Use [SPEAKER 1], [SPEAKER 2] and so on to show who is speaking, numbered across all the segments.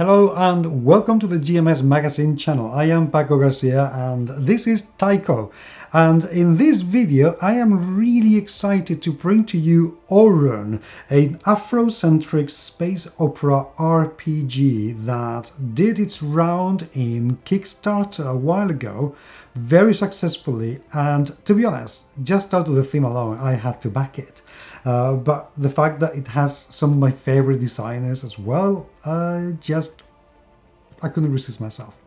[SPEAKER 1] Hello and welcome to the GMS Magazine channel. I am Paco Garcia and this is Taiko. And in this video I am really excited to bring to you Orun, an Afrocentric space opera RPG that did its round in Kickstarter a while ago very successfully, and to be honest, just out of the theme alone I had to back it. But the fact that it has some of my favorite designers as well, I couldn't resist myself.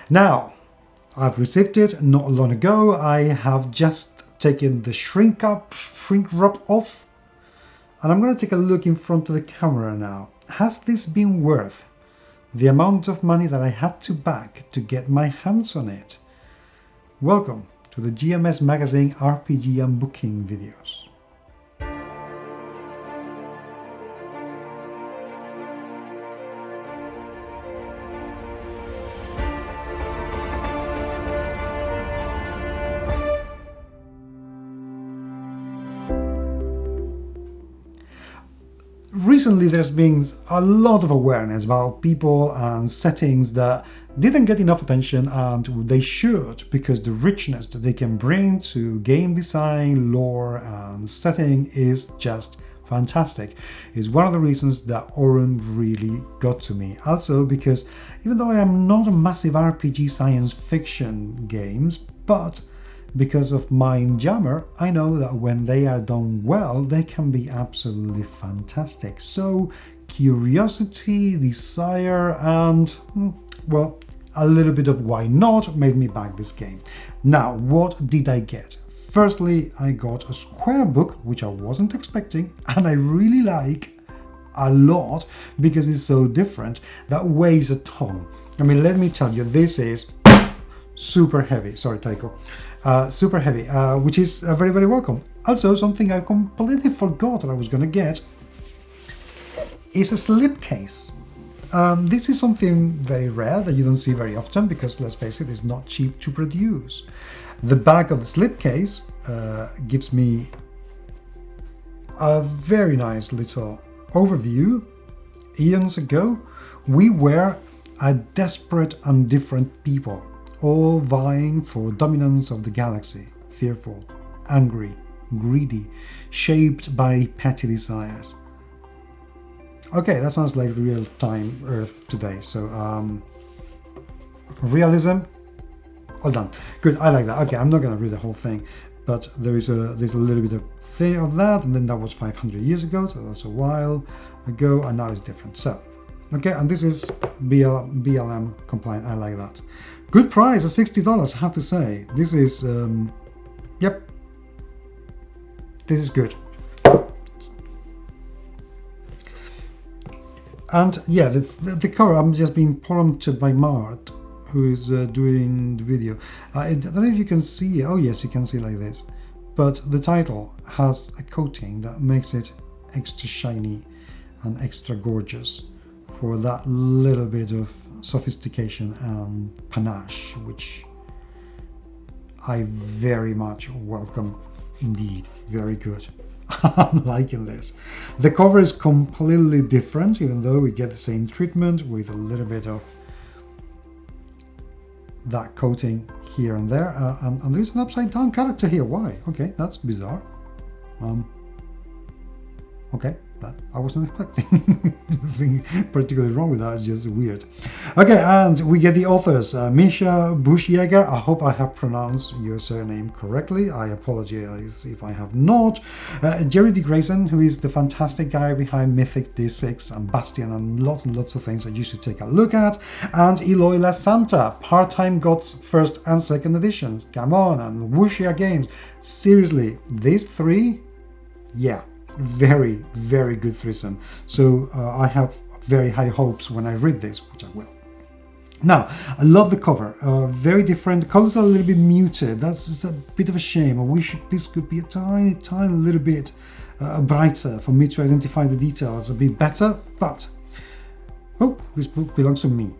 [SPEAKER 1] Now, I've received it not long ago. I have just taken the shrink wrap off, and I'm going to take a look in front of the camera now. Has this been worth the amount of money that I had to back to get my hands on it? Welcome to the GMS Magazine RPG unbooking videos. Recently there's been a lot of awareness about people and settings that didn't get enough attention, and they should, because the richness that they can bring to game design, lore and setting is just fantastic. It's one of the reasons that Orun really got to me. Also because even though I am not a massive RPG science fiction games, but because of Mindjammer, I know that when they are done well, they can be absolutely fantastic. So curiosity, desire, and, well, a little bit of why not made me back this game. Now, what did I get? Firstly, I got a square book, which I wasn't expecting, and I really like a lot because it's so different. That weighs a ton. I mean, let me tell you, this is super heavy. Sorry, Taiko. Super heavy, which is very, very welcome. Also, something I completely forgot that I was going to get is a slipcase. This is something very rare that you don't see very often because, let's face it, it's not cheap to produce. The back of the slipcase gives me a very nice little overview. Eons ago, we were a desperate and different people, all vying for dominance of the galaxy, fearful, angry, greedy, shaped by petty desires. Okay, that sounds like real-time Earth today. So, realism, all done. Good, I like that. Okay, I'm not going to read the whole thing, but there's a little bit of thing of that, and then that was 500 years ago, so that's a while ago, and now it's different. So, okay, and this is BLM compliant. I like that. Good price at $60, I have to say. This is, yep, this is good. And yeah, the cover, I'm just being prompted by Mart, who is doing the video. I don't know if you can see, oh yes, you can see like this. But the title has a coating that makes it extra shiny and extra gorgeous for that little bit of sophistication and panache, which I very much welcome indeed. Very good. I'm liking this. The cover is completely different, even though we get the same treatment with a little bit of that coating here and there, and there's an upside down character here. Why? Okay, that's bizarre. Okay, that I wasn't expecting. Nothing particularly wrong with that, it's just weird. Okay, and we get the authors, Misha Bushyager. I hope I have pronounced your surname correctly. I apologize if I have not. Jerry D. Grayson, who is the fantastic guy behind Mythic D6 and Bastion and lots of things that you should take a look at. And Eloy Lasanta, Part-Time Gods first and second editions. Come on, and Wuxia Games. Seriously, these three, yeah. Very, very good threesome. So I have very high hopes when I read this, which I will. Now, I love the cover. Very different. The colors are a little bit muted. That's a bit of a shame. I wish this could be a tiny little bit brighter for me to identify the details a bit better. But, oh, this book belongs to me.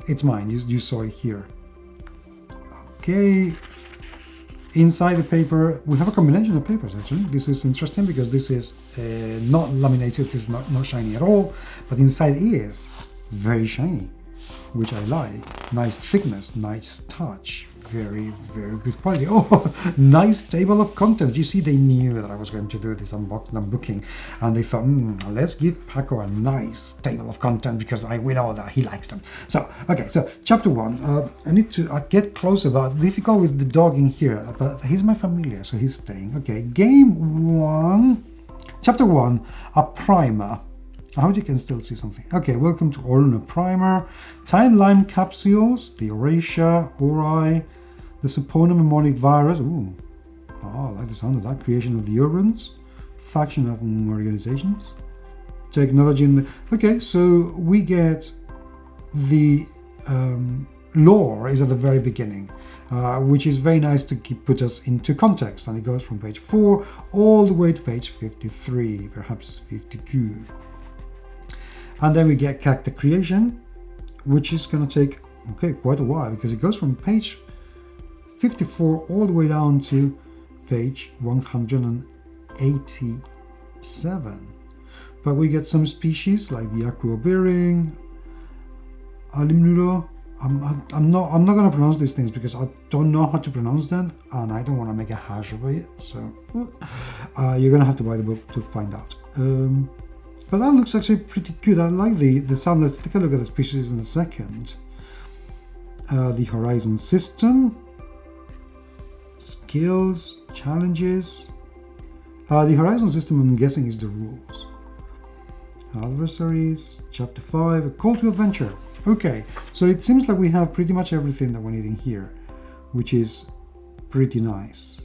[SPEAKER 1] It's mine. You saw it here. Okay. Inside the paper, we have a combination of papers actually. This is interesting because this is not laminated, it's not shiny at all, but inside is very shiny, which I like. Nice thickness, nice touch, very, very good quality. Oh, nice table of contents. You see, they knew that I was going to do this unbooking, and they thought, let's give Paco a nice table of content because we know that he likes them. So, okay, so chapter 1. I need to get closer, but difficult with the dog in here, but he's my familiar, so he's staying. Okay, game 1, chapter 1, a primer. I hope you can still see something. Okay, welcome to Orun, a primer. Timeline capsules, the Orisha, Ori, the Saponin mnemonic virus. Ooh, I like the sound of that. Creation of the Oruns, faction of organizations, technology in the... Okay, so we get the lore is at the very beginning, which is very nice to put us into context, and it goes from page 4 all the way to page 53, perhaps 52. And then we get character creation, which is going to take quite a while because it goes from page 54 all the way down to page 187. But we get some species like the acrobearing, alimnulo. I'm not going to pronounce these things because I don't know how to pronounce them, and I don't want to make a hash of it. So you're going to have to buy the book to find out. But that looks actually pretty good. I like the sound. Let's take a look at the species in a second. The horizon system, skills, challenges. The horizon system, I'm guessing, is the rules. Adversaries, chapter 5, a call to adventure. Okay, so it seems like we have pretty much everything that we need in here, which is pretty nice.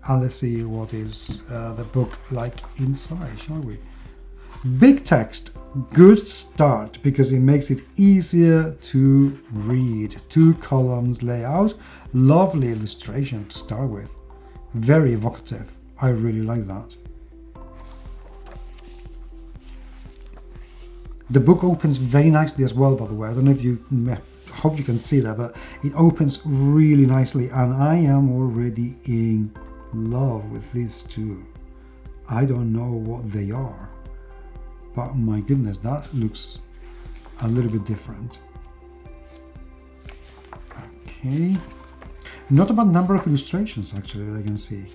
[SPEAKER 1] And let's see what is the book like inside, shall we? Big text, good start, because it makes it easier to read. 2 columns layout, lovely illustration to start with. Very evocative. I really like that. The book opens very nicely as well, by the way. I don't know if you... I hope you can see that, but it opens really nicely, and I am already in love with these 2. I don't know what they are, but my goodness, that looks a little bit different. Okay, not a bad number of illustrations actually that I can see.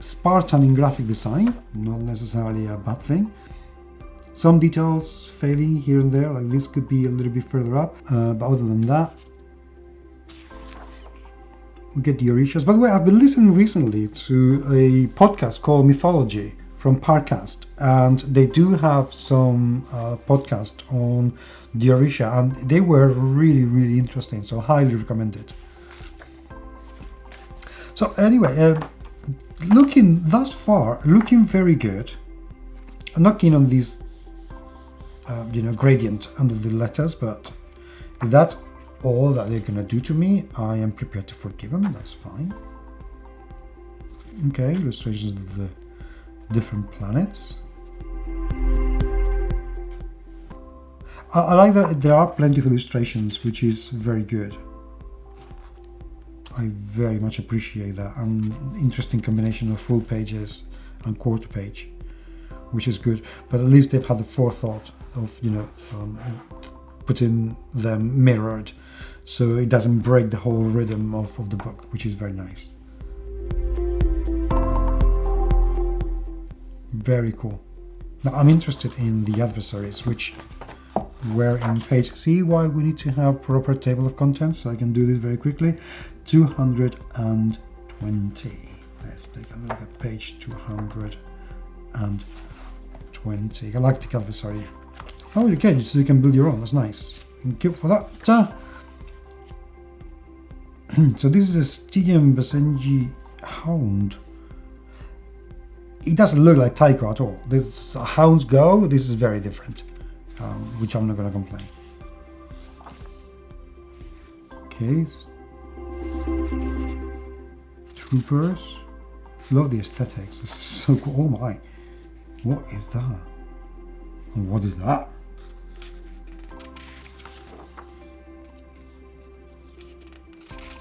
[SPEAKER 1] Spartan in graphic design, not necessarily a bad thing. Some details failing here and there, like this could be a little bit further up, but other than that, we get the Orishas. By the way, I've been listening recently to a podcast called Mythology from Parcast, and they do have some podcast on the Orisha, and they were really, really interesting, so highly recommended. So anyway, looking thus far, looking very good. I'm not keen on these gradient under the letters, but if that's all that they're gonna do to me, I am prepared to forgive them. That's fine. Okay, illustrations of the different planets. I like that there are plenty of illustrations, which is very good. I very much appreciate that, and interesting combination of full pages and quarter page, which is good. But at least they've had the forethought of putting them mirrored, so it doesn't break the whole rhythm of the book, which is very nice. Very cool. Now I'm interested in the adversaries, which were in page... See why we need to have proper table of contents, so I can do this very quickly. 220. Let's take a look at page 220. Galactic adversary. Oh, you can, so you can build your own. That's nice. Thank you for that. So this is a Stygian Basenji Hound. It doesn't look like Tycho at all. This Hounds Go. This is very different, which I'm not going to complain. Okay. Troopers. Love the aesthetics. This is so cool. Oh my. What is that? And what is that?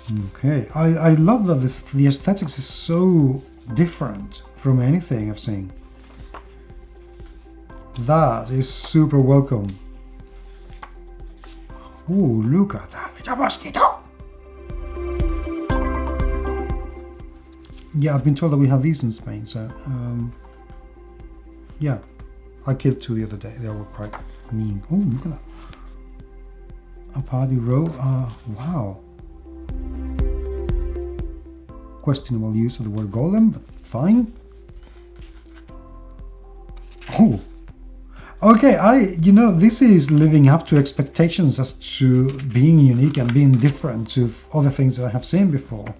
[SPEAKER 1] Okay, I love that the aesthetics is so different from anything I've seen. That is super welcome. Ooh, look at that little mosquito! Yeah, I've been told that we have these in Spain, so yeah. I killed 2 the other day, they were quite mean. Oh, look at that. A party row, wow. Questionable use of the word golem, but fine. Oh, okay, you know, this is living up to expectations as to being unique and being different to other things that I have seen before.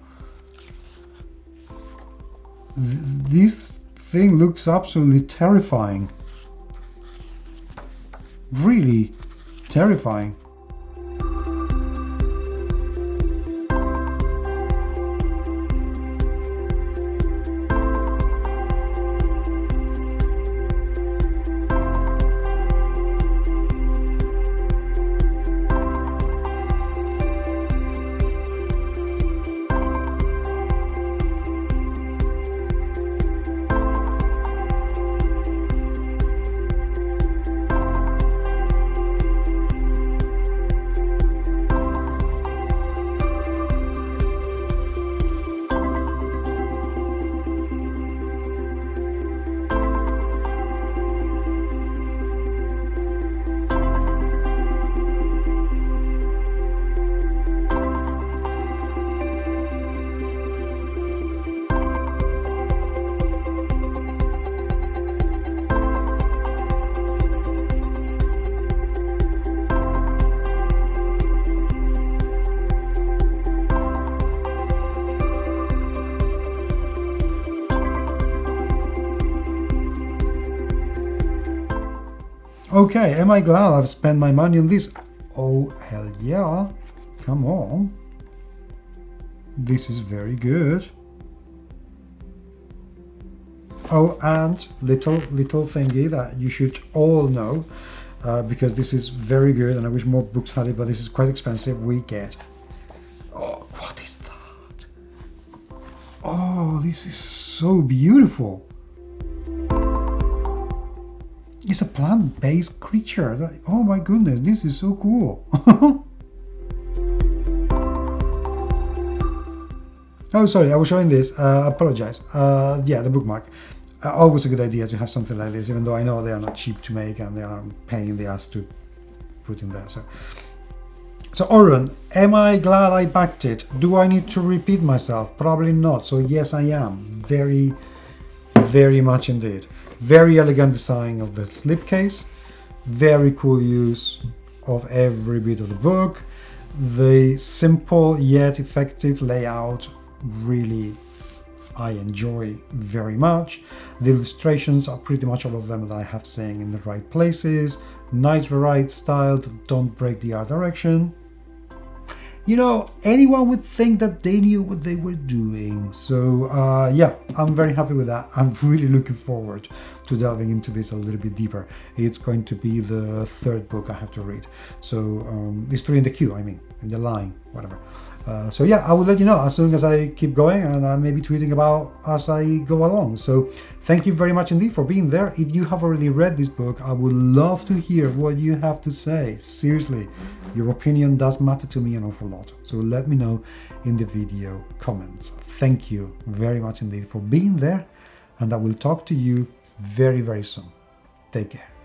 [SPEAKER 1] This thing looks absolutely terrifying. Really terrifying. Okay, am I glad I've spent my money on this? Oh, hell yeah. Come on. This is very good. Oh, and little thingy that you should all know, because this is very good and I wish more books had it, but this is quite expensive. We get... Oh, what is that? Oh, this is so beautiful. It's a plant-based creature. Oh my goodness, this is so cool. Oh, sorry, I was showing this. Apologize. Yeah, the bookmark. Always a good idea to have something like this, even though I know they are not cheap to make and they are paying the ass to put in there. So Orun, am I glad I backed it? Do I need to repeat myself? Probably not. So yes, I am. Very, very much indeed. Very elegant design of the slipcase. Very cool use of every bit of the book. The simple yet effective layout, really I enjoy very much. The illustrations are pretty much all of them that I have seen in the right places. Nice varied style, don't break the art direction. You know, anyone would think that they knew what they were doing. So yeah, I'm very happy with that. I'm really looking forward to delving into this a little bit deeper. It's going to be the 3rd book I have to read. So it's 3 in the queue, I mean, in the line, whatever. So yeah, I will let you know as soon as I keep going, and I may be tweeting about as I go along. So thank you very much indeed for being there. If you have already read this book, I would love to hear what you have to say. Seriously, your opinion does matter to me an awful lot. So let me know in the video comments. Thank you very much indeed for being there, and I will talk to you very, very soon. Take care.